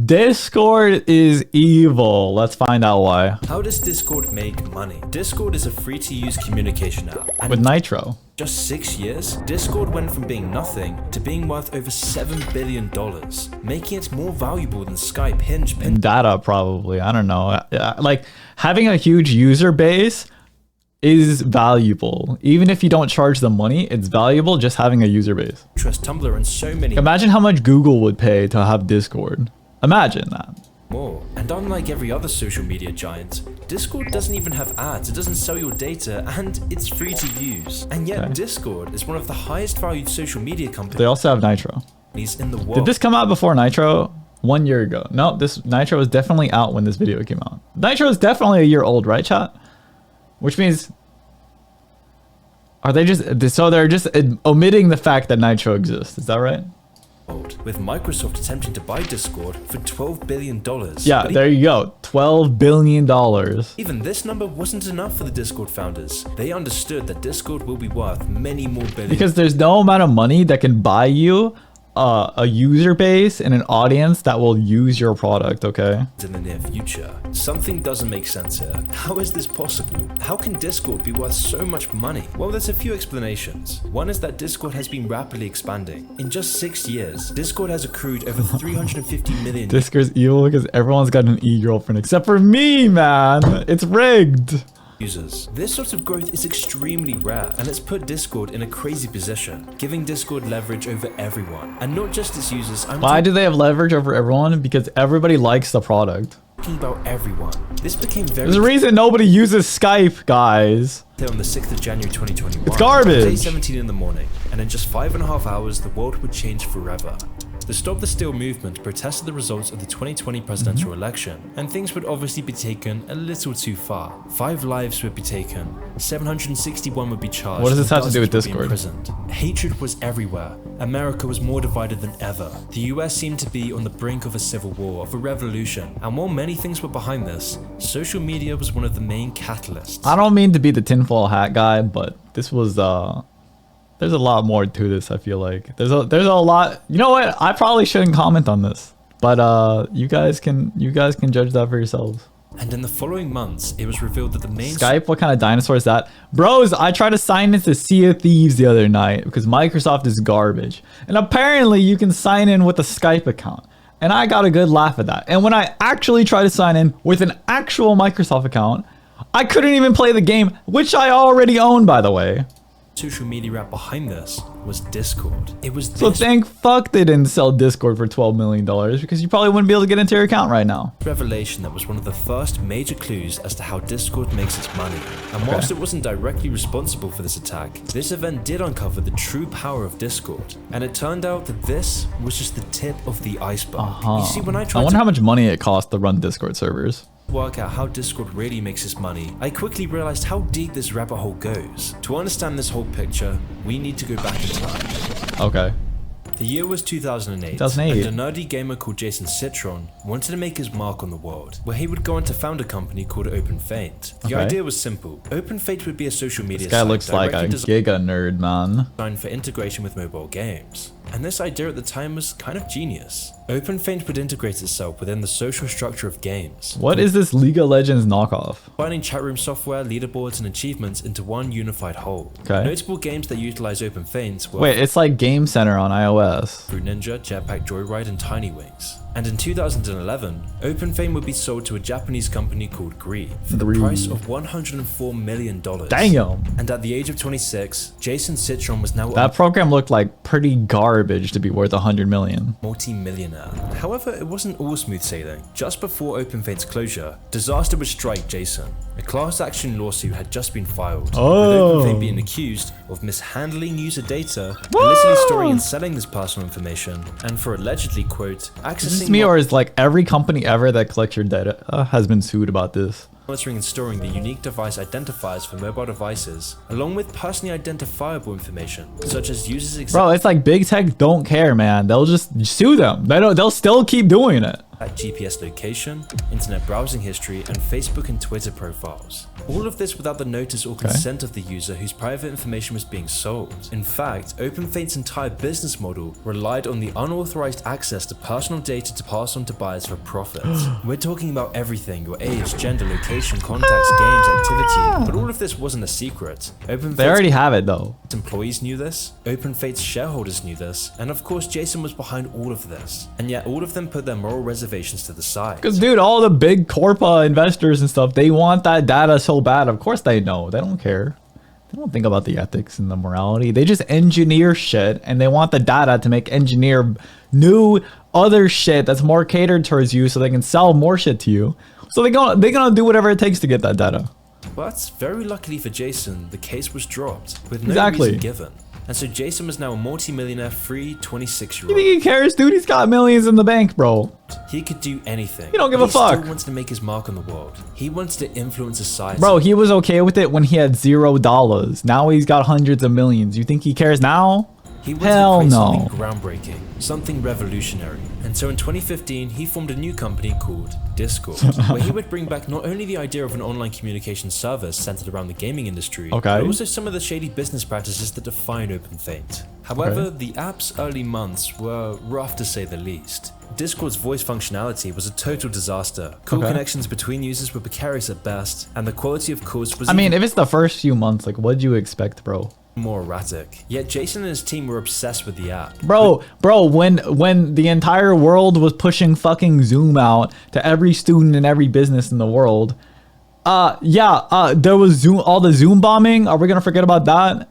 Discord is evil. Let's find out why. How does Discord make money? Discord is a free-to-use communication app. And With Nitro. just 6 years, Discord went from being nothing to being worth over $7 billion, making it more valuable than Skype, Hinge, And data, probably. I don't know. Like, having a huge user base is valuable. Even if you don't charge them money, it's valuable just having a user base. Pinterest, Tumblr, and so many Imagine how much Google would pay to have Discord. Imagine that. more. And unlike every other social media giant, Discord doesn't even have ads, it doesn't sell your data, and it's free to use. And yet Okay. Discord is one of the highest valued social media They companies also have Nitro. in the world. Did this come out before Nitro? 1 year ago. No, this Nitro was definitely out when this video came out. Nitro is definitely a year old, right, chat? Which means... Are they just... So they're just omitting the fact that Nitro exists. Is that right? with Microsoft attempting to buy Discord for $12 billion. Yeah, But there you go. $12 billion. even this number wasn't enough for the Discord founders. They understood that Discord will be worth many more billions. Because there's no amount of money that can buy you a user base and an audience that will use your product, okay? in the near future. Something doesn't make sense here. How is this possible? How can Discord be worth so much money? Well, there's a few explanations. One is that Discord has been rapidly expanding. In just 6 years, Discord has accrued over 350 million Discord's evil because everyone's got an e-girlfriend except for me, man. It's rigged. users. This sort of growth is extremely rare, and it's put Discord in a crazy position, giving Discord leverage over everyone. And not just its users, I'm Why do they have leverage over everyone? Because everybody likes the product. talking about everyone. This became very There's a reason nobody uses Skype, guys. clear on the 6th of January 2021. It's garbage. Day 17 in the morning, and in just 5.5 hours, the world would change forever. The Stop the Steal movement protested the results of the 2020 presidential election, and things would obviously be taken a little too far. 5 lives would be taken, 761 would be charged. What does this and have to do with dozens would be Discord? imprisoned. Hatred was everywhere. America was more divided than ever. The US seemed to be on the brink of a civil war, of a revolution, and while many things were behind this, social media was one of the main catalysts. I don't mean to be the tinfoil hat guy, but this was there's a lot more to this, I feel like. There's a lot. You know what? I probably shouldn't comment on this. But you guys can judge that for yourselves. And in the following months, it was revealed that the main Skype, what kind of dinosaur is that? Bros, I tried to sign into Sea of Thieves the other night because Microsoft is garbage. And apparently you can sign in with a Skype account. And I got a good laugh at that. And when I actually tried to sign in with an actual Microsoft account, I couldn't even play the game, which I already own, by the way. social media app behind this was Discord. It was So this thank fuck they didn't sell Discord for $12 million because you probably wouldn't be able to get into your account right now. revelation that was one of the first major clues as to how Discord makes its money. And whilst it wasn't directly responsible for this attack, this event did uncover the true power of Discord. And it turned out that this was just the tip of the iceberg. You see, when I I tried wonder to how much money it costs to run Discord servers. work out how Discord really makes its money, I quickly realized how deep this rabbit hole goes. To understand this whole picture, we need to go back in time. Okay. The year was 2008, 2008. and a nerdy gamer called Jason Citron wanted to make his mark on the world, where he would go on to found a company called OpenFaint. The Okay. idea was simple. OpenFaint would be a social media This guy site looks like a directly giga nerd, man. designed for integration with mobile games. And this idea at the time was kind of genius. OpenFaint would integrate itself within the social structure of games, What is this League of Legends knockoff? combining chat room software, leaderboards, and achievements into one unified whole. Okay. Notable games that utilize OpenFaint were Wait, it's like Game Center on iOS. Fruit Ninja, Jetpack Joyride, and Tiny Wings. And in 2011, OpenFaint would be sold to a Japanese company called Gree for the Gree. price of $104 million. Damn. And at the age of 26, Jason Citron was now That program looked like pretty garbage to be worth 100 million. a multi-millionaire. However, it wasn't all smooth sailing. Just before OpenFaint's closure, disaster would strike Jason. A class action lawsuit had just been filed, with OpenFaint being accused of mishandling user data, illicitly storing and selling this personal information, and for allegedly, quote, Is this accessing me or is like every company ever that collects your data has been sued about this? monitoring and storing the unique device identifiers for mobile devices, along with personally identifiable information, such as users' Bro, it's like big tech don't care, man. They'll just sue them. They'll still keep doing it. like GPS location, internet browsing history, and Facebook and Twitter profiles. All of this without the notice or consent of the user whose private information was being sold. In fact, OpenFaint's entire business model relied on the unauthorized access to personal data to pass on to buyers for profit. We're talking about everything: your age, gender, location, contacts, games, activity. But all of this wasn't a secret. They already have it though. Employees knew this, OpenFaint's shareholders knew this, and of course Jason was behind all of this. And yet all of them put their moral reservations to the side. Because dude, all the big corpa investors and stuff, they want that data so bad. Of course they know. They don't care. They don't think about the ethics and the morality. They just engineer shit, and they want the data to make engineer new other shit that's more catered towards you so they can sell more shit to you. So they're gonna do whatever it takes to get that data. But very luckily for Jason, the case was dropped with no reason given. And so Jason was now a multi-millionaire, free 26-year-old. You think he cares, dude? He's got millions in the bank, bro. He could do anything. He don't give a fuck. He still wants to make his mark on the world. He wants to influence society. Bro, he was okay with it when he had $0. Now he's got hundreds of millions. You think he cares now? He wanted to create something groundbreaking, something revolutionary. And so in 2015, he formed a new company called Discord, where he would bring back not only the idea of an online communication service centered around the gaming industry, but also some of the shady business practices that define OpenFaint. However, the app's early months were rough to say the least. Discord's voice functionality was a total disaster. Call connections between users were precarious at best, and the quality of calls was if it's the first few months, like, what'd you expect, bro? More erratic. Yet Jason and his team were obsessed with the app. Bro, when the entire world was pushing fucking Zoom out to every student and every business in the world, there was Zoom, all the Zoom bombing. Are we gonna forget about that?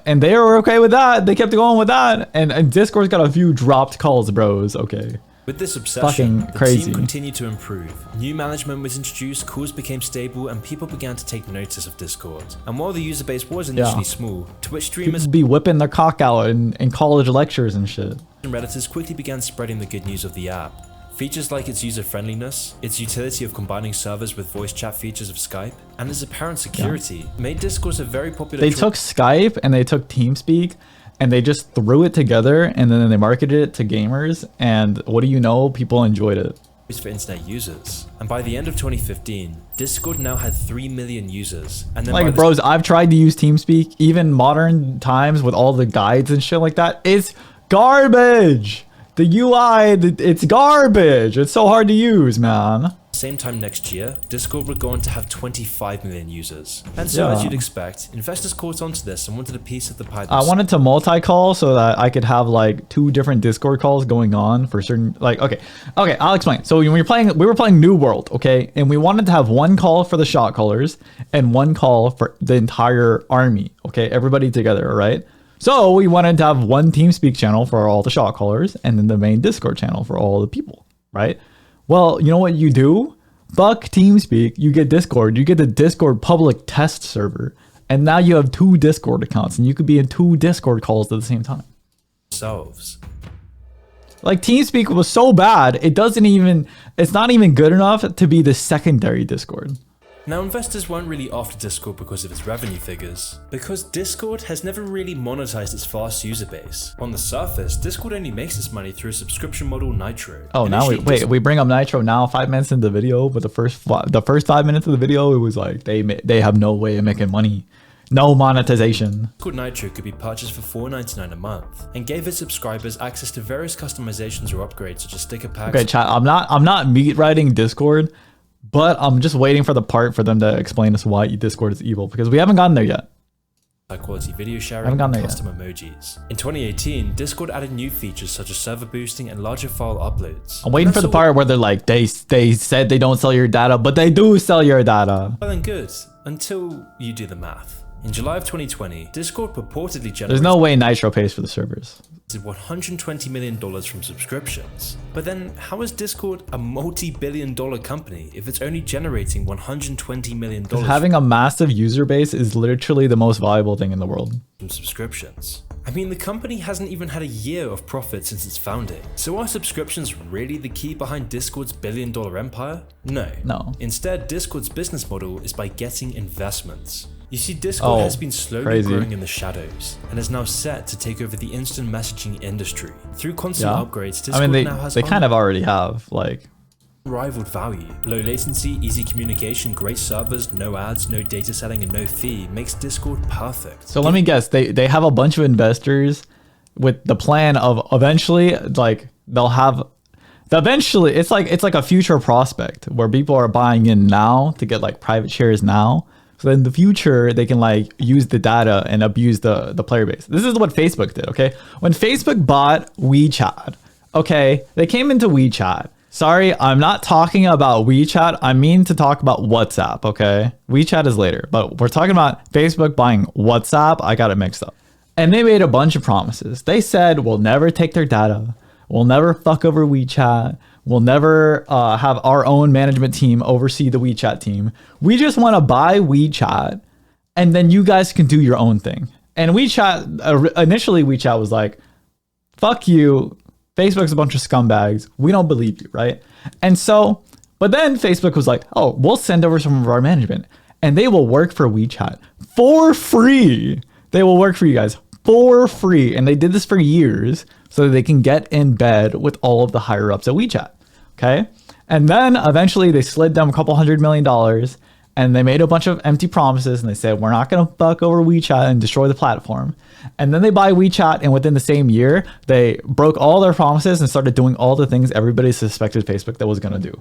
And they were okay with that. They kept going with that. And Discord's got a few dropped calls, bros. Okay. With this obsession, the team continued to improve. New management was introduced, calls became stable, and people began to take notice of Discord. And while the user base was initially small, Twitch streamers be whipping their cock out in college lectures and shit. And Redditors quickly began spreading the good news of the app. Features like its user-friendliness, its utility of combining servers with voice chat features of Skype, and its apparent security made Discord a very popular choice. They took Skype and they took TeamSpeak, and they just threw it together, and then they marketed it to gamers, and what do you know? People enjoyed it. For internet users. And by the end of 2015, Discord now had 3 million users. And then like, bros, I've tried to use TeamSpeak, even modern times with all the guides and shit like that. It's garbage. The UI, it's garbage. It's so hard to use, man. Same time next year, Discord would go on to have 25 million users. And so, as you'd expect, investors caught onto this and wanted a piece of the pie. I wanted to multi-call so that I could have like 2 different Discord calls going on for certain, like, okay, I'll explain. So when we were playing New World, okay, and we wanted to have 1 call for the shot callers and 1 call for the entire army, okay, everybody together, all right? So we wanted to have 1 TeamSpeak channel for all the shot callers and then the main Discord channel for all the people, right? Well, you know what you do? Fuck TeamSpeak, you get Discord, you get the Discord public test server, and now you have 2 Discord accounts, and you could be in 2 Discord calls at the same time. Like, TeamSpeak was so bad, it's not even good enough to be the secondary Discord. Now, investors weren't really after Discord because of its revenue figures, because Discord has never really monetized its vast user base. On the surface, Discord only makes its money through a subscription model, Nitro. Oh, now we bring up Nitro now 5 minutes into the video, but the first 5 minutes of the video, it was like they have no way of making money. No monetization. Discord Nitro could be purchased for $4.99 a month and gave its subscribers access to various customizations or upgrades such as sticker packs. Okay, chat, I'm not meat writing Discord, but I'm just waiting for the part for them to explain us why Discord is evil, because we haven't gotten there yet. High quality video sharing and custom emojis. In 2018, Discord added new features such as server boosting and larger file uploads. I'm waiting for the part where they're like, they said they don't sell your data, but they do sell your data. Well and good, until you do the math. In July of 2020, Discord purportedly generated... There's no way Nitro pays for the servers. $120 million from subscriptions. But then, how is Discord a multi-billion-dollar company if it's only generating $120 million having a massive user base is literally the most valuable thing in the world. From subscriptions? I mean, the company hasn't even had a year of profit since its founding. So are subscriptions really the key behind Discord's billion-dollar empire? No. Instead, Discord's business model is by getting investments. You see, Discord has been slowly growing in the shadows and is now set to take over the instant messaging industry. Through constant upgrades, Discord now has... They kind of already have, like... unrivaled value. Low latency, easy communication, great servers, no ads, no data selling, and no fee makes Discord perfect. So let me guess, they have a bunch of investors with the plan of eventually, like they'll have, eventually it's like a future prospect where people are buying in now to get like private shares now. So in the future, they can like use the data and abuse the player base. This is what Facebook did, okay? When Facebook bought WeChat, okay, they came into WeChat. Sorry, I'm not talking about WeChat. I mean to talk about WhatsApp, okay? WeChat is later, but we're talking about Facebook buying WhatsApp. I got it mixed up. And they made a bunch of promises. They said, we'll never take their data. We'll never fuck over WeChat. We'll never have our own management team oversee the WeChat team. We just want to buy WeChat, and then you guys can do your own thing. And WeChat, initially WeChat was like, fuck you. Facebook's a bunch of scumbags. We don't believe you, right? And so, but then Facebook was like, oh, we'll send over some of our management, and they will work for WeChat for free. They will work for you guys for free. And they did this for years so that they can get in bed with all of the higher ups at WeChat. Okay. And then eventually they slid them a couple $100 million and they made a bunch of empty promises and they said, we're not going to fuck over WeChat and destroy the platform. And then they buy WeChat, and within the same year, they broke all their promises and started doing all the things everybody suspected Facebook that was going to do.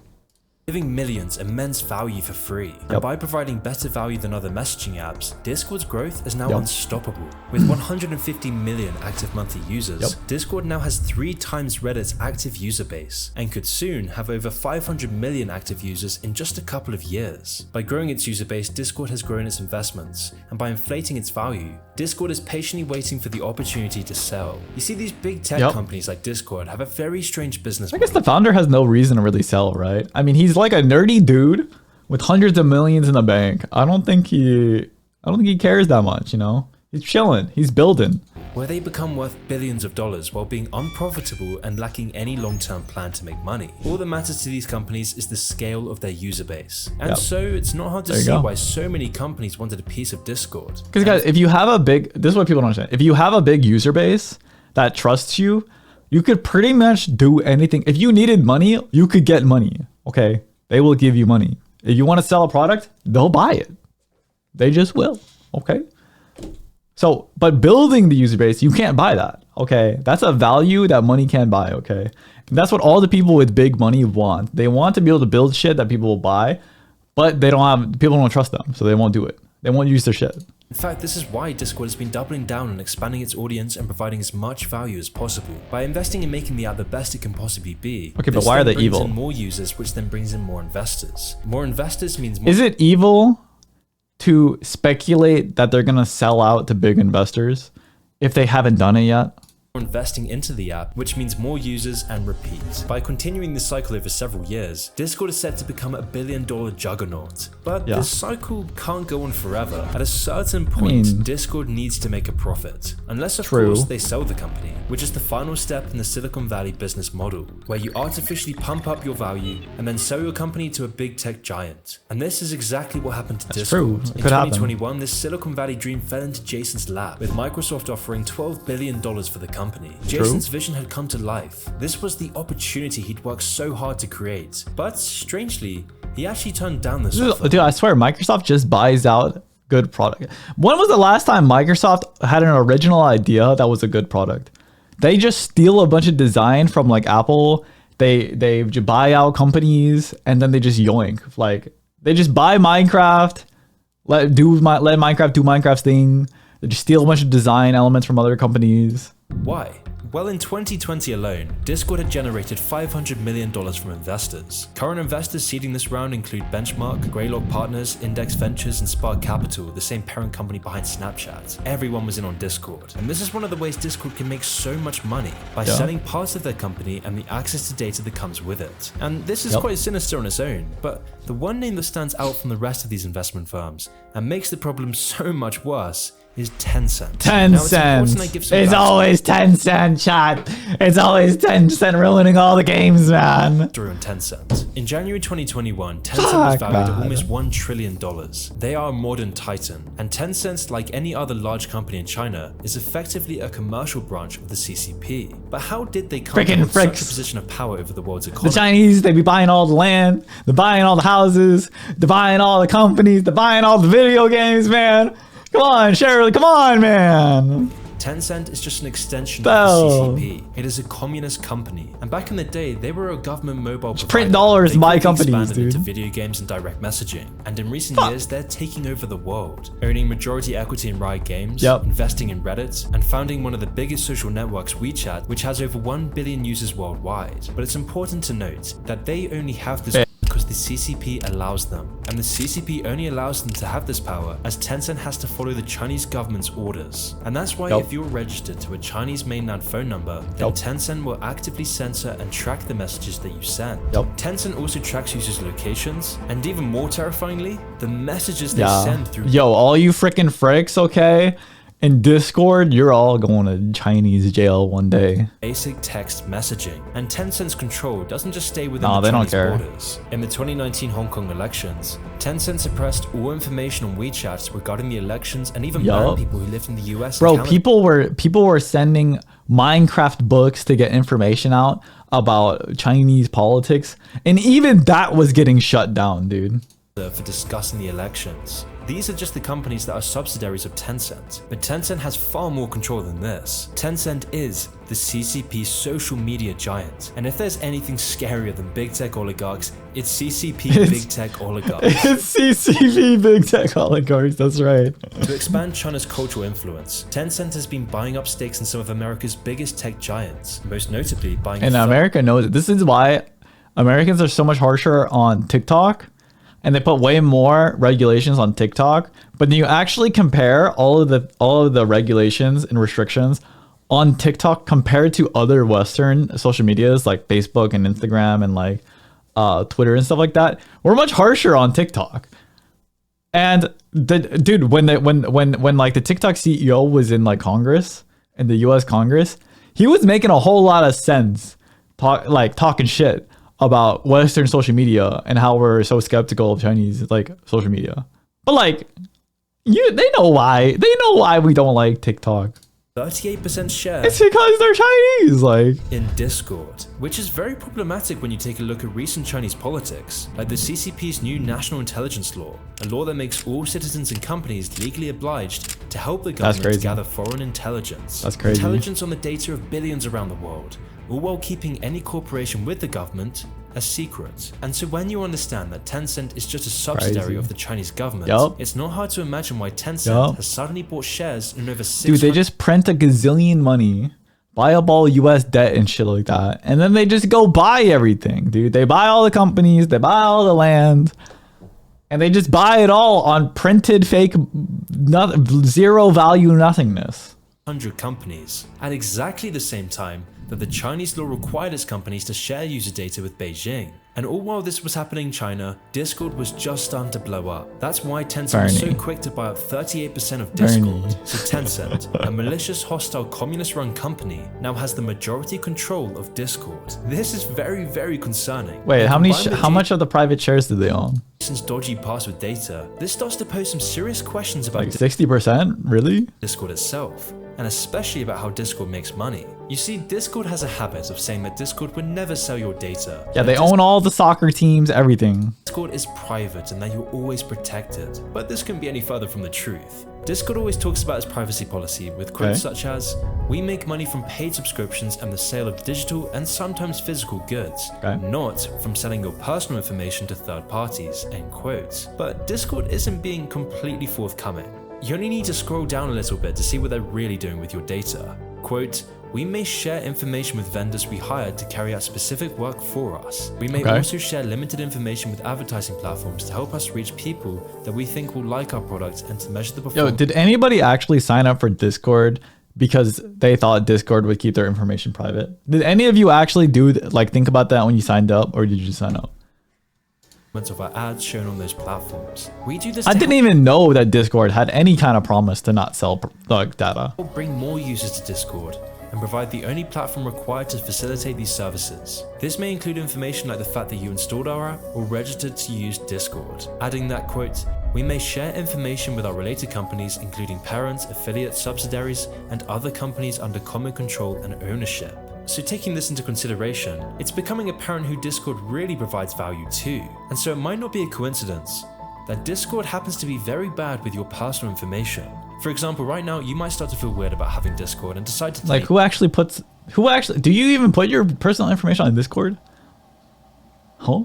Giving millions immense value for free. And by providing better value than other messaging apps, Discord's growth is now unstoppable. With 150 million active monthly users, Discord now has 3 times Reddit's active user base, and could soon have over 500 million active users in just a couple of years. By growing its user base, Discord has grown its investments, and by inflating its value, Discord is patiently waiting for the opportunity to sell. You see, these big tech companies like Discord have a very strange business model. I guess the founder has no reason to really sell, right? I mean, he's like a nerdy dude with hundreds of millions in the bank. I don't think he cares that much, you know? He's chilling, he's building. Where they become worth billions of dollars while being unprofitable and lacking any long-term plan to make money. All that matters to these companies is the scale of their user base. And so it's not hard to see why so many companies wanted a piece of Discord. Because guys, if you have a big, this is what people don't understand. If you have a big user base that trusts you, you could pretty much do anything. If you needed money, you could get money, okay? They will give you money. If you want to sell a product, they'll buy it. They just will, okay? So, but building the user base, you can't buy that, okay? That's a value that money can't buy, okay? And that's what all the people with big money want. They want to be able to build shit that people will buy, but people don't trust them, so they won't do it. They won't use their shit. In fact, this is why Discord has been doubling down on expanding its audience and providing as much value as possible. By investing in making the app the best it can possibly be. Okay, but why are they evil? In more users, which then brings in more investors. More investors means more. Is it evil to speculate that they're gonna sell out to big investors if they haven't done it yet? Investing into the app, which means more users and repeat. By continuing this cycle over several years, Discord is set to become a $1 billion juggernaut. But this cycle can't go on forever. At a certain point, Discord needs to make a profit. Unless, of course, they sell the company, which is the final step in the Silicon Valley business model, where you artificially pump up your value and then sell your company to a big tech giant. And this is exactly what happened to Discord. In 2021, this Silicon Valley dream fell into Jason's lap, with Microsoft offering $12 billion for the company. Jason's vision had come to life. This was the opportunity he'd worked so hard to create. But strangely, he actually turned down this offer. Dude, I swear, Microsoft just buys out good product. When was the last time Microsoft had an original idea that was a good product? They just steal a bunch of design from like Apple. They buy out companies and then they just yoink. Like they just buy Minecraft, let Minecraft do Minecraft's thing. They just steal a bunch of design elements from other companies. Why? Well, in 2020 alone, Discord had generated $500 million from investors. Current investors seeding this round include Benchmark, Greylock Partners, Index Ventures, and Spark Capital, the same parent company behind Snapchat. Everyone was in on Discord. And this is one of the ways Discord can make so much money, by selling parts of their company and the access to data that comes with it. And this is quite sinister on its own, but the one name that stands out from the rest of these investment firms and makes the problem so much worse is Tencent. Ten cents. It's always 10 cent, chat. It's always 10 cent ruining all the games, man. Through on Tencent. In January 2021, Tencent was valued at almost $1 trillion. They are a modern titan, and Tencent, like any other large company in China, is effectively a commercial branch of the CCP. But how did they come to such a position of power over the world's economy? The Chinese, they be buying all the land, they're buying all the houses, they're buying all the companies, they're buying all the video games, man. Come on, Shirley, come on, man. Tencent is just an extension of the CCP. It is a communist company, and back in the day, they were a government mobile provider. Print dollars, buy companies, dude. Into video games and direct messaging, and in recent years, they're taking over the world, owning majority equity in Riot Games, investing in Reddit, and founding one of the biggest social networks, WeChat, which has over 1 billion users worldwide. But it's important to note that they only have this because the CCP allows them, and the CCP only allows them to have this power as Tencent has to follow the Chinese government's orders. And that's why if you're registered to a Chinese mainland phone number, then Tencent will actively censor and track the messages that you send. Tencent also tracks users' locations, and even more terrifyingly, the messages they send through. Yo, all you freaking fricks, okay? In Discord, you're all going to Chinese jail one day. Basic text messaging. And Tencent's control doesn't just stay within the Chinese borders. In the 2019 Hong Kong elections, Tencent suppressed all information on WeChat regarding the elections and even banned people who lived in the US. Bro, people were sending Minecraft books to get information out about Chinese politics, and even that was getting shut down, dude. For discussing the elections. These are just the companies that are subsidiaries of Tencent, but Tencent has far more control than this. Tencent is the CCP social media giant, and if there's anything scarier than big tech oligarchs, it's CCP big tech oligarchs. It's CCP big tech oligarchs, that's right. To expand China's cultural influence, Tencent has been buying up stakes in some of America's biggest tech giants, most notably buying... And America knows it. This is why Americans are so much harsher on TikTok. And they put way more regulations on TikTok, but then you actually compare all of the regulations and restrictions on TikTok compared to other Western social medias like Facebook and Instagram and like Twitter and stuff like that. We're much harsher on TikTok. And dude, when like the TikTok CEO was in like Congress, in the US Congress, he was making a whole lot of sense, talking shit about Western social media and how we're so skeptical of Chinese like social media. But like, they know why we don't like TikTok. 38% share. It's because they're Chinese, like. In Discord, which is very problematic when you take a look at recent Chinese politics, like the CCP's new National Intelligence Law, a law that makes all citizens and companies legally obliged to help the government gather foreign intelligence. That's crazy. Intelligence on the data of billions around the world, all while keeping any cooperation with the government a secret. And so when you understand that Tencent is just a subsidiary of the Chinese government, it's not hard to imagine why Tencent has suddenly bought shares in over 600... Dude, they just print a gazillion money, buy up all US debt and shit like that, and then they just go buy everything, dude. They buy all the companies, they buy all the land, and they just buy it all on printed fake, zero value nothingness. 100 companies at exactly the same time that the Chinese law required its companies to share user data with Beijing. And all while this was happening in China, Discord was just starting to blow up. That's why Tencent was so quick to buy up 38% of Discord. So Tencent, a malicious, hostile, communist-run company, now has the majority control of Discord. This is very, very concerning. Wait, how much of the private shares do they own? Since dodgy password data, this starts to pose some serious questions about like 60%? Really? Discord itself, and especially about how Discord makes money. You see, Discord has a habit of saying that Discord would never sell your data. Yeah, they own all the soccer teams, everything. Discord is private and that you're always protected, but this couldn't be any further from the truth. Discord always talks about its privacy policy with quotes such as, "We make money from paid subscriptions and the sale of digital and sometimes physical goods, not from selling your personal information to third parties," end quotes. But Discord isn't being completely forthcoming. You only need to scroll down a little bit to see what they're really doing with your data. Quote, "We may share information with vendors we hired to carry out specific work for us. We may also share limited information with advertising platforms to help us reach people that we think will like our product and to measure the performance." Yo, did anybody actually sign up for Discord because they thought Discord would keep their information private? Did any of you actually think about that when you signed up, or did you just sign up? of our ads shown on those platforms. We do this I to didn't even know that Discord had any kind of promise to not sell like data. help bring more users to Discord and provide the only platform required to facilitate these services. This may include information like the fact that you installed our app or registered to use Discord. Adding that quote, we may share information with our related companies, including parents, affiliates, subsidiaries, and other companies under common control and ownership. So taking this into consideration, it's becoming apparent who Discord really provides value to. And so it might not be a coincidence that Discord happens to be very bad with your personal information. For example, right now, you might start to feel weird about having Discord and decide to Like, do you even put your personal information on Discord? Huh?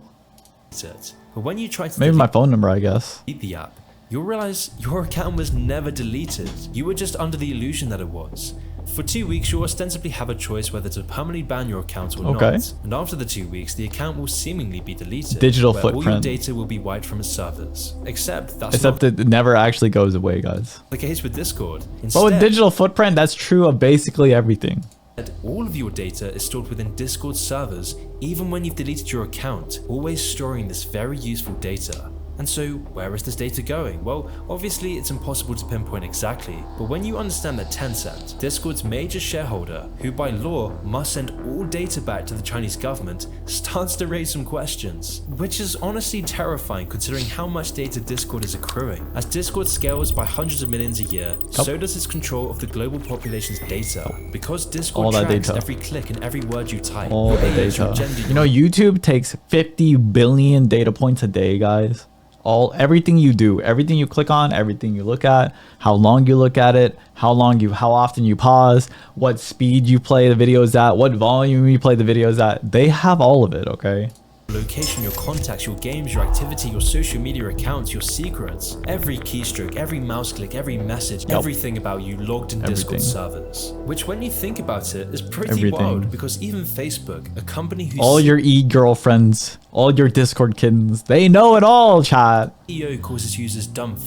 it. But when you try to Maybe my phone number, I guess. delete the app, you'll realize your account was never deleted. You were just under the illusion that it was. For 2 weeks, you'll ostensibly have a choice whether to permanently ban your account or Okay. not. And after the 2 weeks, the account will seemingly be deleted. Digital where all footprint. your data will be wiped from its servers. Except that's Except not it never actually goes away, guys. the case with Discord. But with Instead, digital footprint, that's true of basically everything. all of your data is stored within Discord servers, even when you've deleted your account, always storing this very useful data. And so, where is this data going? Well, obviously it's impossible to pinpoint exactly, but when you understand that Tencent, Discord's major shareholder, who by law must send all data back to the Chinese government, starts to raise some questions. Which is honestly terrifying considering how much data Discord is accruing. As Discord scales by hundreds of millions a year, so does its control of the global population's data. Because Discord All that tracks data. every click and every word you type, All your the age, your data. gender, You know, YouTube takes 50 billion data points a day, guys. Everything you do, everything you click on, everything you look at, how long you look at it, how often you pause, what speed you play the videos at, what volume you play the videos at. They have all of it, okay? location, your contacts, your games, your activity, your social media accounts, your secrets. Every keystroke, every mouse click, every message, everything about you logged in Discord servers. Which when you think about it is pretty wild, because even Facebook, a company whose all your e-girlfriends, all your Discord kittens, they know it all, chat. CEO calls its users dumb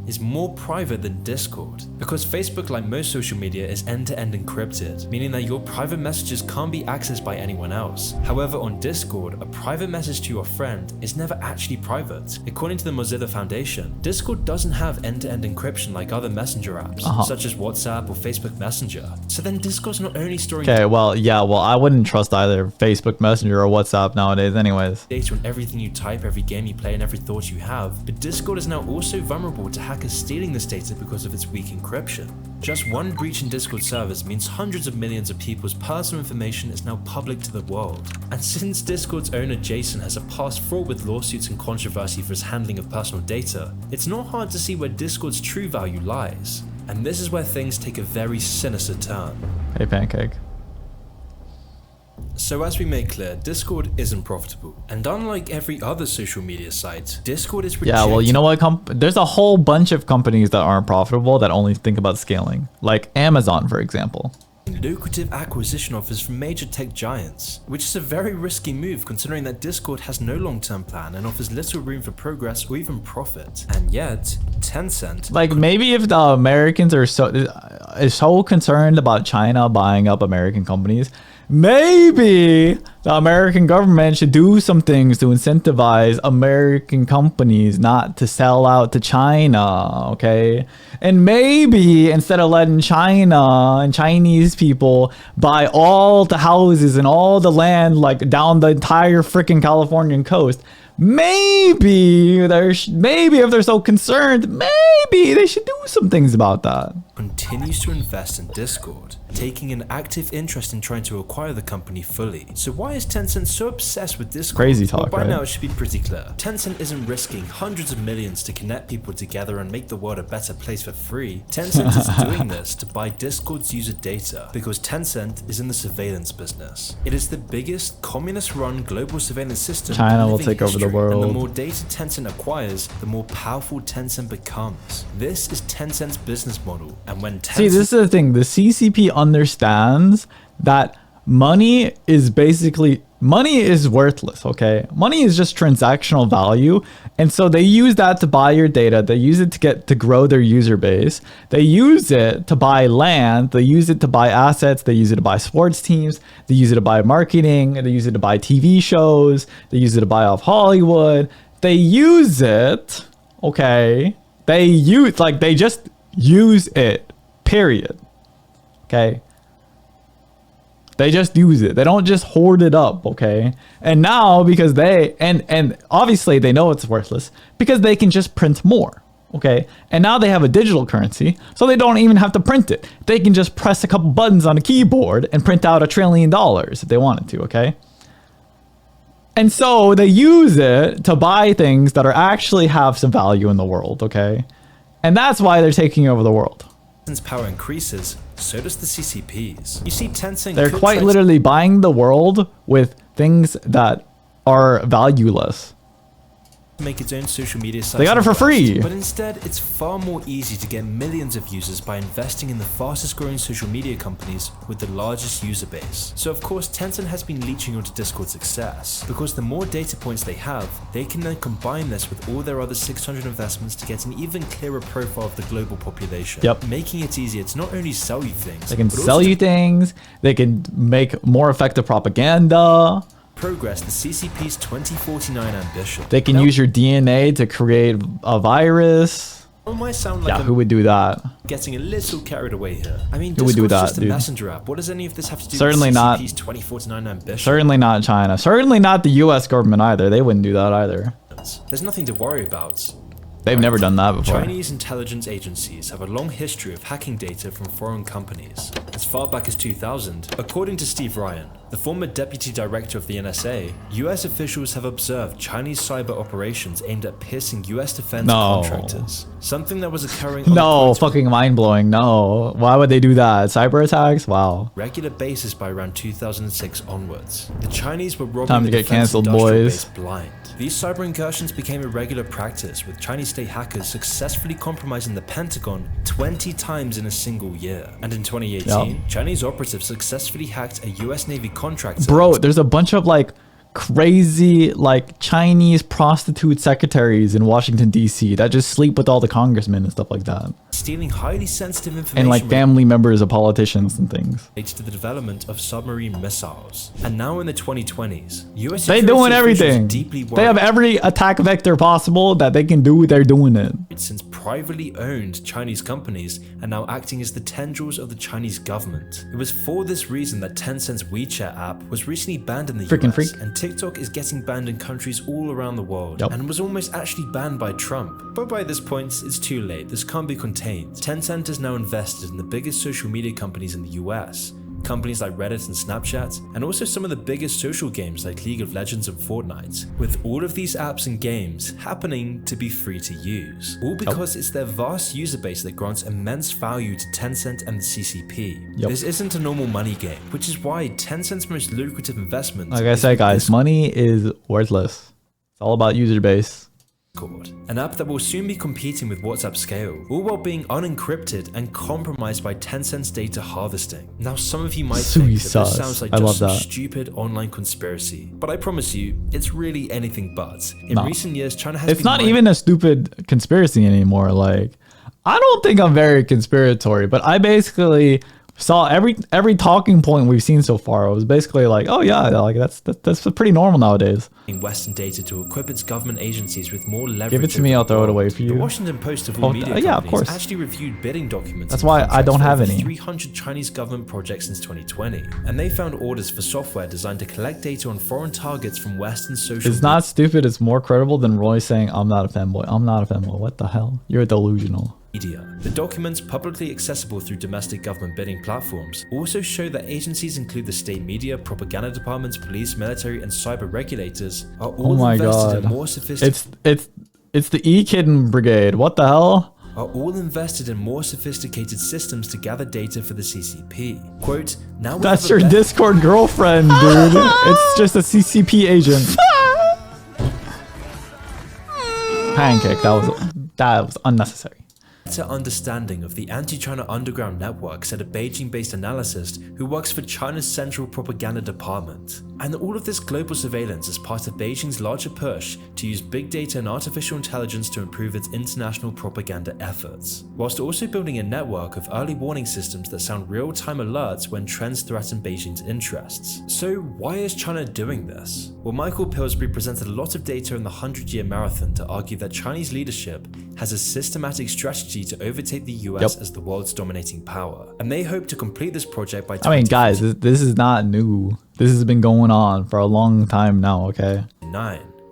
is more private than Discord. Because Facebook, like most social media, is end-to-end encrypted, meaning that your private messages can't be accessed by anyone else. However, on Discord, a private message to your friend is never actually private. According to the Mozilla Foundation, Discord doesn't have end-to-end encryption like other messenger apps, such as WhatsApp or Facebook Messenger. So then Discord's not only storing I wouldn't trust either Facebook Messenger or WhatsApp nowadays anyways. data on everything you type, every game you play, and every thought you have, but Discord is now also vulnerable to hackers stealing this data because of its weak encryption. Just one breach in Discord servers means hundreds of millions of people's personal information is now public to the world. And since Discord's owner Jason has a past fraught with lawsuits and controversy for his handling of personal data, it's not hard to see where Discord's true value lies. And this is where things take a very sinister turn. Hey, Pancake. So as we made clear, Discord isn't profitable. And unlike every other social media site, Discord is rejected. Yeah, well, you know what? There's a whole bunch of companies that aren't profitable that only think about scaling. Like Amazon, for example. Lucrative acquisition offers from major tech giants, which is a very risky move considering that Discord has no long-term plan and offers little room for progress or even profit. And yet, Tencent... Like, maybe if the Americans are so concerned about China buying up American companies, maybe the American government should do some things to incentivize American companies not to sell out to China, okay? And maybe instead of letting China and Chinese people buy all the houses and all the land like down the entire freaking Californian coast, maybe if they're so concerned, maybe they should do some things about that. Continues to invest in Discord, taking an active interest in trying to acquire the company fully. So why is Tencent so obsessed with Discord? Crazy talk, Well, by right? now it should be pretty clear. Tencent isn't risking hundreds of millions to connect people together and make the world a better place for free. Tencent is doing this to buy Discord's user data because Tencent is in the surveillance business. It is the biggest communist-run global surveillance system. China in will living take over the history, and the world. more data Tencent acquires, the more powerful Tencent becomes. This is Tencent's business model, and when Tencent... See, this is the thing. The CCP understands that money is basically money is worthless, okay? Money is just transactional value. And so they use that to buy your data. They use it to grow their user base. They use it to buy land. They use it to buy assets. They use it to buy sports teams. They use it to buy marketing. They use it to buy TV shows. They use it to buy off Hollywood. They use it, okay? They just use it, period. Okay? They just use it. They don't just hoard it up, okay? And now because and obviously they know it's worthless because they can just print more, okay? And now they have a digital currency, so they don't even have to print it. They can just press a couple buttons on a keyboard and print out $1 trillion if they wanted to, okay? And so they use it to buy things that are actually have some value in the world, okay? And that's why they're taking over the world. Tencent's power increases, so does the CCPs. You see, Tencent They're quite literally buying the world with things that are valueless. make its own social media site. They got it for free. But instead, it's far more easy to get millions of users by investing in the fastest growing social media companies with the largest user base. So of course, Tencent has been leeching onto Discord's success, because the more data points they have, they can then combine this with all their other 600 investments to get an even clearer profile of the global population. Yep. Making it easier to not only sell you things, they can but sell also you things, they can make more effective propaganda. progress the CCP's 2049 ambition. They can use your DNA to create a virus. It might sound like Yeah, I'm who would do that? getting a little carried away here. I mean, Who would do Discord's that, just a dude? messenger app. What does any of this have to do Certainly with not. CCP's 2049 ambition? Certainly not China. Certainly not the US government either. They wouldn't do that either. There's nothing to worry about. They've never done that before. Chinese intelligence agencies have a long history of hacking data from foreign companies. As far back as 2000, according to Steve Ryan, the former deputy director of the NSA, US officials have observed Chinese cyber operations aimed at piercing US defense No. contractors. Something that was occurring on No, a fucking mind blowing. No. Why would they do that? Cyber attacks? Wow. regular basis by around 2006 onwards. The Chinese were robbing Time the to get defense cancelled, industrial boys. base blind. These cyber incursions became a regular practice, with Chinese state hackers successfully compromising the Pentagon 20 times in a single year. And in 2018, Chinese operatives successfully hacked a US Navy contractor. Bro, there's a bunch of like crazy like Chinese prostitute secretaries in Washington DC that just sleep with all the congressmen and stuff like that. stealing highly sensitive information And like family members of politicians and things. related to the development of submarine missiles. And now in the 2020s, US They security doing officials everything. are deeply They have worried every attack vector possible that they can do. They're doing it. since privately owned Chinese companies are now acting as the tendrils of the Chinese government. It was for this reason that Tencent's WeChat app was recently banned in the Freaking US, freak. and TikTok is getting banned in countries all around the world, Yep. and was almost actually banned by Trump. But by this point, it's too late. This can't be contained. Tencent is now invested in the biggest social media companies in the US. Companies like Reddit and Snapchat, and also some of the biggest social games like League of Legends and Fortnite, with all of these apps and games happening to be free to use. All because it's their vast user base that grants immense value to Tencent and the CCP. Yep. This isn't a normal money game, which is why Tencent's most lucrative investment Like I is said, guys, Discord. money is worthless. It's all about user base. An app that will soon be competing with WhatsApp Scale, all while being unencrypted and compromised by Tencent's data harvesting. Now, some of you might think that this Sus. sounds like I love just some that. stupid online conspiracy, but I promise you, it's really anything but. In No. recent years, China has It's been not mining- even a stupid conspiracy anymore. Like, I don't think I'm very conspiratory, but I basically saw every talking point we've seen so far. It was basically like, oh yeah, like that's pretty normal nowadays. Western data to equip its government agencies with more leverage. Give it to me, over I'll the throw it world. away for you. The Washington Post of all Oh, media yeah, of companies course. actually reviewed bidding documents. That's and why I contracts don't for have over any. 300 Chinese government projects since 2020, and they found orders for software designed to collect data on foreign targets from Western social. It's not stupid. It's more credible than Roy saying, I'm not a fanboy. I'm not a fanboy. What the hell? You're delusional. media. The documents, publicly accessible through domestic government bidding platforms, also show that agencies include the state media, propaganda departments, police, military, and cyber regulators are all Oh my invested in god. more sophisticated. It's the E-Kidden Brigade. What the hell? Are all invested in more sophisticated systems to gather data for the CCP. Quote, now we That's have your a better- Discord girlfriend, dude. It's just a CCP agent. Pancake. That was unnecessary. better understanding of the anti-China underground network, said a Beijing-based analyst who works for China's Central Propaganda Department. And all of this global surveillance is part of Beijing's larger push to use big data and artificial intelligence to improve its international propaganda efforts, whilst also building a network of early warning systems that sound real-time alerts when trends threaten Beijing's interests. So why is China doing this? Well, Michael Pillsbury presented a lot of data in the 100-year marathon to argue that Chinese leadership has a systematic strategy to overtake the US as the world's dominating power, and they hope to complete this project by 2040. I mean, guys, this is not new. This has been going on for a long time now, okay?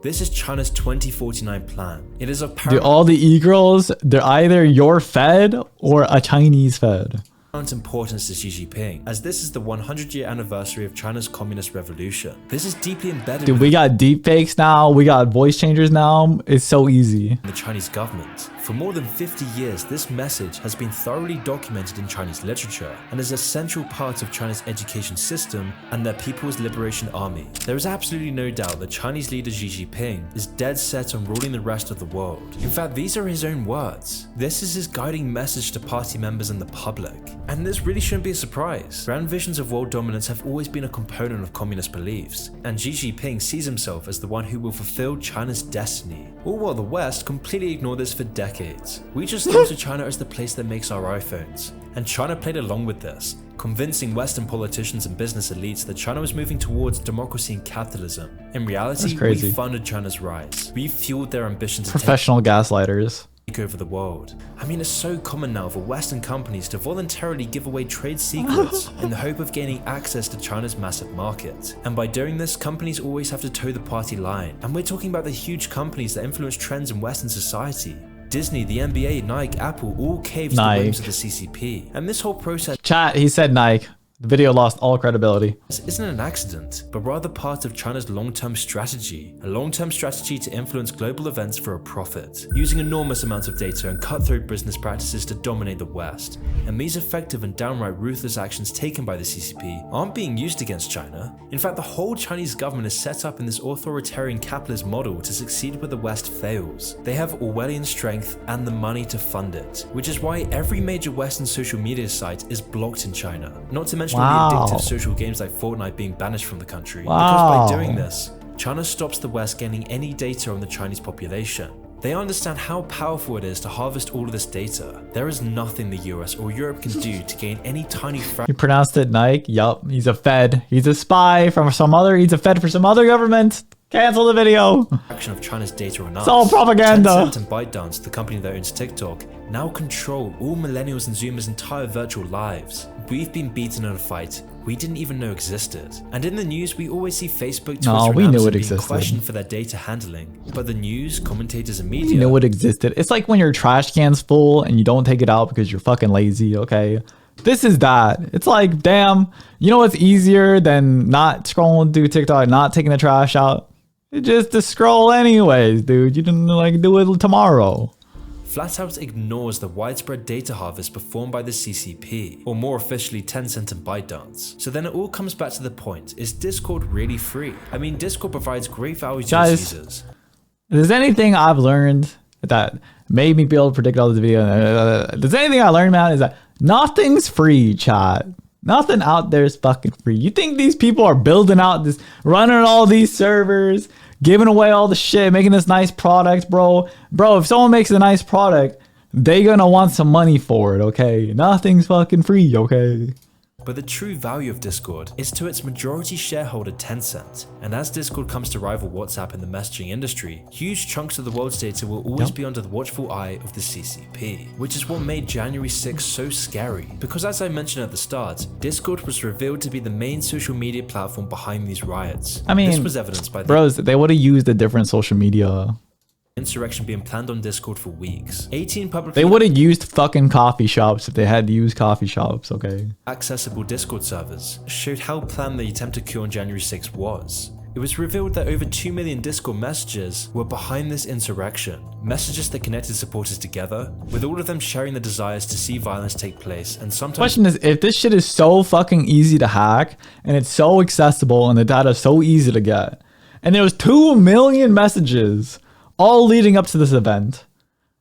This is China's 2049 plan. It is of Dude, all the e-girls, they're either your Fed or a Chinese Fed. Importance to Xi Jinping, as this is the 100-year anniversary of China's Communist Revolution. This is deeply embedded. Dude, we got deepfakes now, we got voice changers now. It's so easy. The Chinese government. For more than 50 years, this message has been thoroughly documented in Chinese literature and is a central part of China's education system and their People's Liberation Army. There is absolutely no doubt that Chinese leader Xi Jinping is dead set on ruling the rest of the world. In fact, these are his own words. This is his guiding message to party members and the public. And this really shouldn't be a surprise. Grand visions of world dominance have always been a component of communist beliefs, and Xi Jinping sees himself as the one who will fulfill China's destiny. All while the West completely ignored this for decades. We just thought of China as the place that makes our iPhones, and China played along with this, convincing Western politicians and business elites that China was moving towards democracy and capitalism. In reality, we funded China's rise. We fueled their ambition to professional gaslighters. Take over the world. I mean, it's so common now for Western companies to voluntarily give away trade secrets in the hope of gaining access to China's massive market. And by doing this, companies always have to toe the party line. And we're talking about the huge companies that influence trends in Western society. Disney, the NBA, Nike, Apple all caved to the whims of the CCP. And this whole process— Chat, he said Nike. The video lost all credibility. This isn't an accident, but rather part of China's long-term strategy. A long-term strategy to influence global events for a profit, using enormous amounts of data and cutthroat business practices to dominate the West. And these effective and downright ruthless actions taken by the CCP aren't being used against China. In fact, the whole Chinese government is set up in this authoritarian capitalist model to succeed where the West fails. They have Orwellian strength and the money to fund it, which is why every major Western social media site is blocked in China. Not to mention all the addictive social games like Fortnite being banished from the country. Because by doing this, China stops the West gaining any data on the Chinese population. They understand how powerful it is to harvest all of this data. There is nothing the US or Europe can do to gain any tiny fraction. You pronounced it Nike? Yup, he's a Fed. He's a spy from some other— he's a Fed for some other government. Cancel the video. Of China's data on us. It's all propaganda. Tencent and ByteDance, the company that owns TikTok, now control all millennials and Zoomers' entire virtual lives. We've been beaten in a fight we didn't even know existed. And in the news, we always see Facebook, Twitter, and Amazon being questioned for their data handling. But the news, commentators, and media— You know it existed. It's like when your trash can's full and you don't take it out because you're fucking lazy, okay? This is that. It's like, damn, you know what's easier than not scrolling through TikTok, not taking the trash out? Just to scroll anyways, dude. You didn't like do it tomorrow. Flat out ignores the widespread data harvest performed by the CCP, or more officially Tencent and ByteDance. So then it all comes back to the point, is Discord really free? I mean, Discord provides great value to its users. If there's anything I've learned that made me be able to predict all this video, there's anything I learned, man, is that nothing's free, chat. Nothing out there is fucking free. You think these people are building out this, running all these servers, giving away all the shit, making this nice product, bro? Bro, if someone makes a nice product, they gonna want some money for it, okay? Nothing's fucking free, okay? But the true value of Discord is to its majority shareholder Tencent. And as Discord comes to rival WhatsApp in the messaging industry, huge chunks of the world's data will always be under the watchful eye of the CCP, which is what made January 6th so scary. Because as I mentioned at the start, Discord was revealed to be the main social media platform behind these riots. I mean, this was evidenced by bros, they would have used a different social media insurrection being planned on Discord for weeks. 18 publicly— They would have used fucking coffee shops if they had to use coffee shops, okay? Accessible Discord servers showed how planned the attempted coup on January 6th was. It was revealed that over 2 million Discord messages were behind this insurrection. Messages that connected supporters together, with all of them sharing the desires to see violence take place, and sometimes— Question is, if this shit is so fucking easy to hack, and it's so accessible, and the data is so easy to get, and there was 2 million messages all leading up to this event,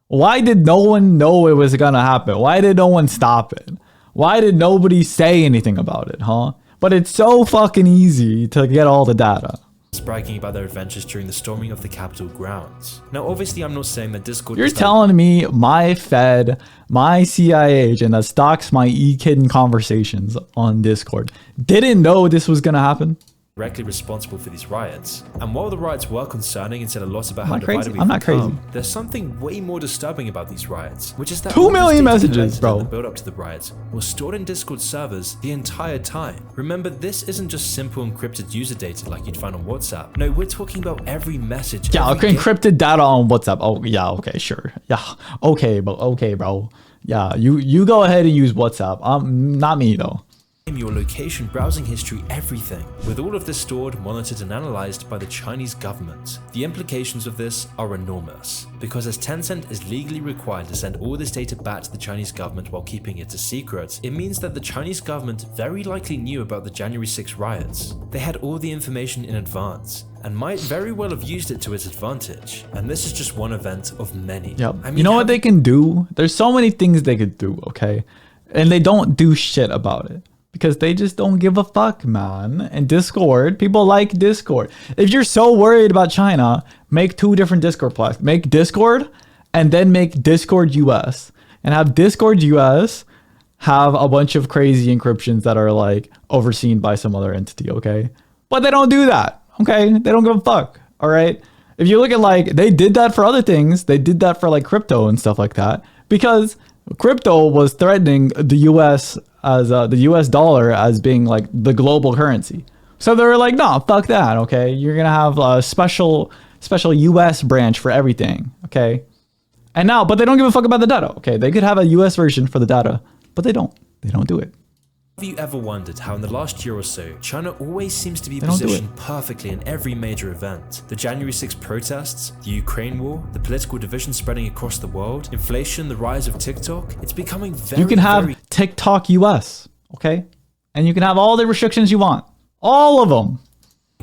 why did no one know it was gonna happen? Why did no one stop it? Why did nobody say anything about it, huh? But it's so fucking easy to get all the data. bragging about their adventures during the storming of the Capitol grounds. Now, obviously, I'm not saying that Discord... You're telling me my Fed, my CIA agent that stalks my e-kid conversations on Discord didn't know this was going to happen? Directly responsible for these riots. And while the riots were concerning and said a lot about how divided we've I'm not become, crazy. there's something way more disturbing about these riots, which is that 2 million messages, bro. The build up to the riots was stored in Discord servers the entire time. Remember, this isn't just simple encrypted user data like you'd find on WhatsApp. No, we're talking about every message. Yeah, every encrypted data on WhatsApp. Oh, yeah, okay, sure. Yeah, okay, bro. Yeah, you go ahead and use WhatsApp. Not me though. Your location, browsing history, everything. With all of this stored, monitored and analyzed by the Chinese government. The implications of this are enormous, because as Tencent is legally required to send all this data back to the Chinese government while keeping it a secret, it means that the Chinese government very likely knew about the January 6 riots. They had all the information in advance, and might very well have used it to its advantage. And this is just one event of many. Yep. I mean, you know what they can do? There's so many things they could do, okay? And they don't do shit about it. Because they just don't give a fuck, man. And Discord, people like Discord. If you're so worried about China, make 2 different Discord platforms. Make Discord and then make Discord US. And have Discord US have a bunch of crazy encryptions that are like overseen by some other entity, okay? But they don't do that, okay? They don't give a fuck, all right? If you look at like, they did that for other things. They did that for like crypto and stuff like that. Because crypto was threatening the US as the US dollar as being like the global currency. So they were like, no, fuck that. Okay. You're going to have a special US branch for everything. Okay. And now, but they don't give a fuck about the data. Okay. They could have a US version for the data, but they don't do it. Have you ever wondered how in the last year or so, China always seems to be positioned perfectly in every major event? The January 6 protests, the Ukraine war, the political division spreading across the world, inflation, the rise of TikTok, it's becoming very, you can have TikTok US, okay? And you can have all the restrictions you want. All of them.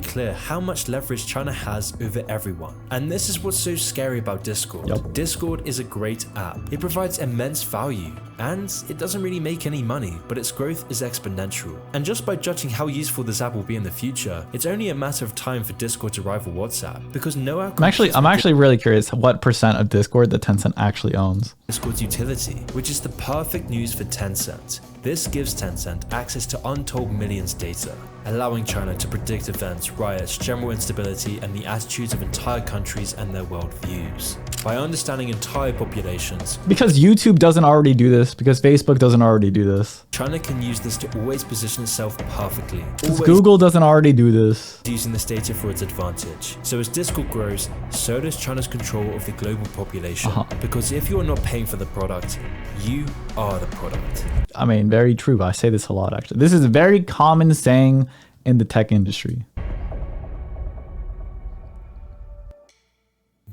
Clear how much leverage China has over everyone. And this is what's so scary about Discord. Yep. Discord is a great app. It provides immense value, and it doesn't really make any money, but its growth is exponential. And just by judging how useful this app will be in the future, it's only a matter of time for Discord to rival WhatsApp, because no app... I'm actually really curious what % of Discord that Tencent actually owns. Discord's utility, which is the perfect news for Tencent. This gives Tencent access to untold millions data, allowing China to predict events, riots, general instability, and the attitudes of entire countries and their worldviews. By understanding entire populations, because YouTube doesn't already do this, because Facebook doesn't already do this, China can use this to always position itself perfectly. Because Google doesn't already do this. Using this data for its advantage. So as Discord grows, so does China's control of the global population. Because if you're not paying for the product, you are the product. I mean, very true. I say this a lot, actually. This is a very common saying in the tech industry.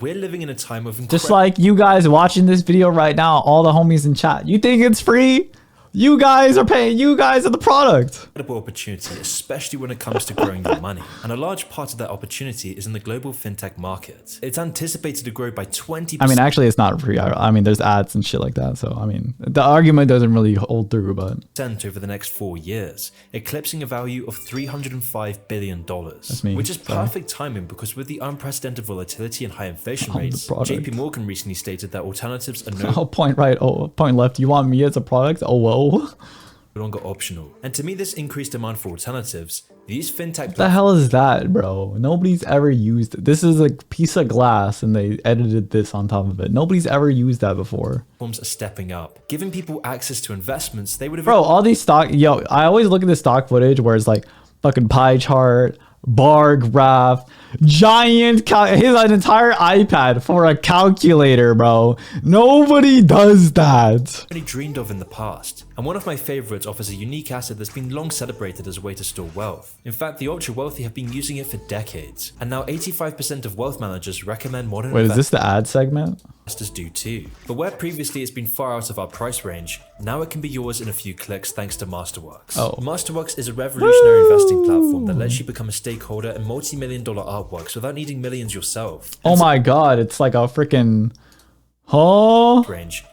We're living in a time of just like you guys watching this video right now, all the homies in chat. You think it's free? You guys are paying. You guys are the product. Incredible opportunity, especially when it comes to growing your money. And a large part of that opportunity is in the global fintech market. It's anticipated to grow by 20%. I mean, actually, it's not free. I mean, there's ads and shit like that. So, I mean, the argument doesn't really hold through, but... over the next 4 years, eclipsing a value of $305 billion. That's me. Which is perfect timing because with the unprecedented volatility and high inflation rates, JP Morgan recently stated that alternatives are no point right, point left. You want me as a product? Oh, whoa. Longer optional. And to me, this increased demand for alternatives, these fintech... What the hell is that, bro? Nobody's ever used it. This is a piece of glass and they edited this on top of it. Nobody's ever used that before. Platforms are stepping up, giving people access to investments they would have... Bro, all these stock... Yo, I always look at the stock footage where it's like fucking pie chart, bar graph, giant his an entire iPad for a calculator, bro. Nobody does that. Only dreamed of in the past, and one of my favorites offers a unique asset that's been long celebrated as a way to store wealth. In fact, the ultra wealthy have been using it for decades, and now 85% of wealth managers recommend modern... Wait, is this the ad segment? Investors do too. But where previously it's been far out of our price range, now it can be yours in a few clicks thanks to Masterworks. Masterworks is a revolutionary investing platform that lets you become a stakeholder in multi-million-dollar artworks without needing millions yourself. Oh my god, it's like a freaking Oh, range.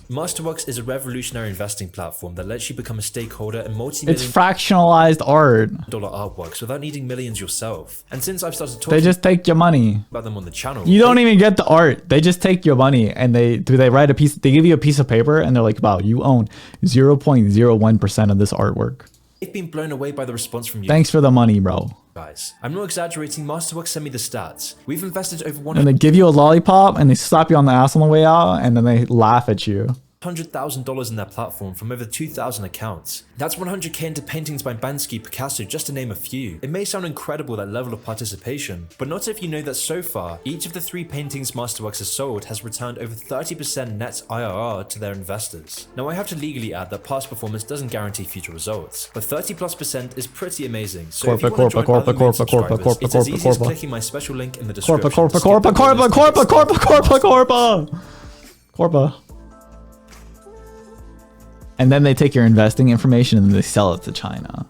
Masterworks is a revolutionary investing platform that lets you become a stakeholder in it's multi-million fractionalized art. dollar artworks without needing millions yourself. And since I've started They talking just take your money. about them on the channel, You don't even get the art. They just take your money and they write a piece. They give you a piece of paper and they're like, wow, you own 0.01% of this artwork. they've been blown away by the response from you Thanks for the money, bro. guys. I'm not exaggerating, Masterworks sent me the stats. We've invested over And they give you a lollipop and they slap you on the ass on the way out and then they laugh at you. $100,000 in their platform from over 2,000 accounts. That's 100k into paintings by Banksy, Picasso, just to name a few. It may sound incredible, that level of participation, but not if you know that so far, each of the 3 paintings Masterworks has sold has returned over 30% net IRR to their investors. Now I have to legally add that past performance doesn't guarantee future results, but 30+% is pretty amazing. So if you want to join other Moon subscribers, it's as easy as clicking my special link in the description. Corpa. And then they take your investing information and they sell it to China.